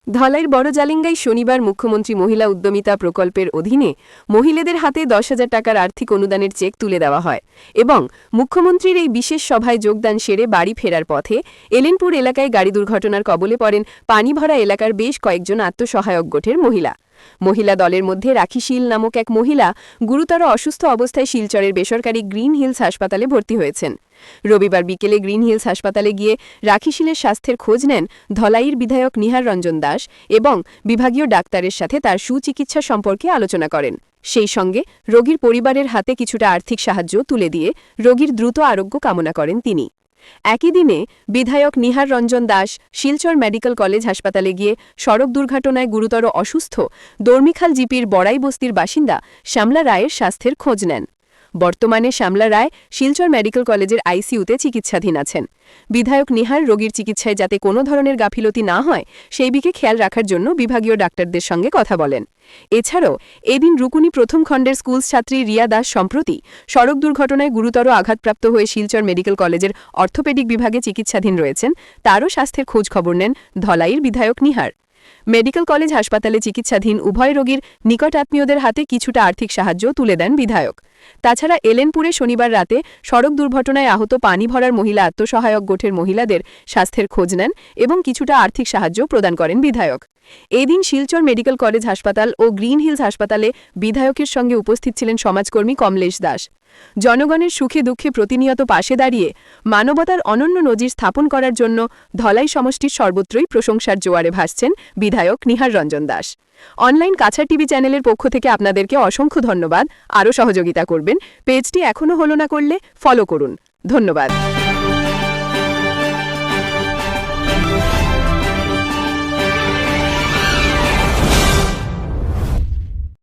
ধলাইর বড় জালিঙ্গায় শনিবার মুখ্যমন্ত্রী মহিলা উদ্যমিতা প্রকল্পের অধীনে মহিলাদের হাতে ১০,০০০ টাকার আর্থিক অনুদানের চেক তুলে দেওয়া হয় এবং মুখ্যমন্ত্রীর এই বিশেষ সভায় যোগদান সেরে বাড়ি ফেরার পথে এলেনপুর এলাকায় গাড়ি দুর্ঘটনার কবলে পড়েন পানি ভরা এলাকার বেশ কয়েকজন আত্মসহায়ক গোষ্ঠীর মহিলা দলের মধ্যে রাখি শীল নামক এক মহিলা গুরুতর অসুস্থ অবস্থায় শিলচরের বেসরকারি গ্রিন হিলস হাসপাতালে ভর্তি হয়েছেন। রবিবার বিকেলে গ্রিন হিলস হাসপাতালে গিয়ে রাখি শীলের স্বাস্থ্যের খোঁজ নেন ধলাইয়ের বিধায়ক নিহার রঞ্জন দাস এবং বিভাগীয় ডাক্তারের সাথে তার সুচিকিৎসা সম্পর্কে আলোচনা করেন। সেই সঙ্গে রোগীর পরিবারের হাতে কিছুটা আর্থিক সাহায্য তুলে দিয়ে রোগীর দ্রুত আরোগ্য কামনা করেন তিনি। একই দিনে বিধায়ক নিহার রঞ্জন দাস শিলচর মেডিকেল কলেজ হাসপাতালে গিয়ে সড়ক দুর্ঘটনায় গুরুতর অসুস্থ দর্মিখাল জিপির বড়াই বস্তির বাসিন্দা শ্যামলা রায়ের স্বাস্থ্যের খোঁজ নেন। বর্তমানে শ্যামলা রায় শিলচর মেডিকেল কলেজের আইসিইউতে চিকিৎসাধীন আছেন। বিধায়ক নিহার রোগীর চিকিৎসায় যাতে কোনো ধরনের গাফিলতি না হয় সেই দিকে খেয়াল রাখার জন্য বিভাগীয় ডাক্তারদের সঙ্গে কথা বলেন। এছাড়াও এদিন রুকুনি প্রথম খণ্ডের স্কুল ছাত্রী রিয়া দাস সম্প্রতি সড়ক দুর্ঘটনায় গুরুতর আঘাতপ্রাপ্ত হয়ে শিলচর মেডিকেল কলেজের অর্থোপেডিক বিভাগে চিকিৎসাধীন রয়েছেন, তারও স্বাস্থ্যের খোঁজ খবর নেন ধলাইয়ের বিধায়ক নিহার। মেডিকেল কলেজ হাসপাতালে চিকিৎসাধীন উভয় রোগীর নিকট আত্মীয়দের হাতে কিছুটা আর্থিক সাহায্য তুলে দেন বিধায়ক। তাছাড়া এলেনপুরে শনিবার রাতে সড়ক দুর্ঘটনায় আহত পানি ভরার মহিলা আত্মসহায়ক গোষ্ঠীর মহিলাদের স্বাস্থ্যের খোঁজ নেন এবং কিছুটা আর্থিক সাহায্য প্রদান করেন বিধায়ক। এদিন শিলচর মেডিকেল কলেজ হাসপাতাল ও গ্রিন হিলস হাসপাতালে বিধায়কের সঙ্গে উপস্থিত ছিলেন সমাজকর্মী কমলেশ দাস। জনগণের সুখে দুঃখে প্রতিনিয়ত পাশে দাঁড়িয়ে মানবতার অনন্য নজির স্থাপন করার জন্য ধলাই সমষ্টির সর্বত্রই প্রশংসার জোয়ারে ভাসছেন বিধায়ক নিহার রঞ্জন দাস। অনলাইন কাছাড় টিভি চ্যানেলের পক্ষ থেকে আপনাদেরকে অসংখ্য ধন্যবাদ। আরও সহযোগিতা করবেন, পেজটি এখনও হলো না করলে ফলো করুন। ধন্যবাদ।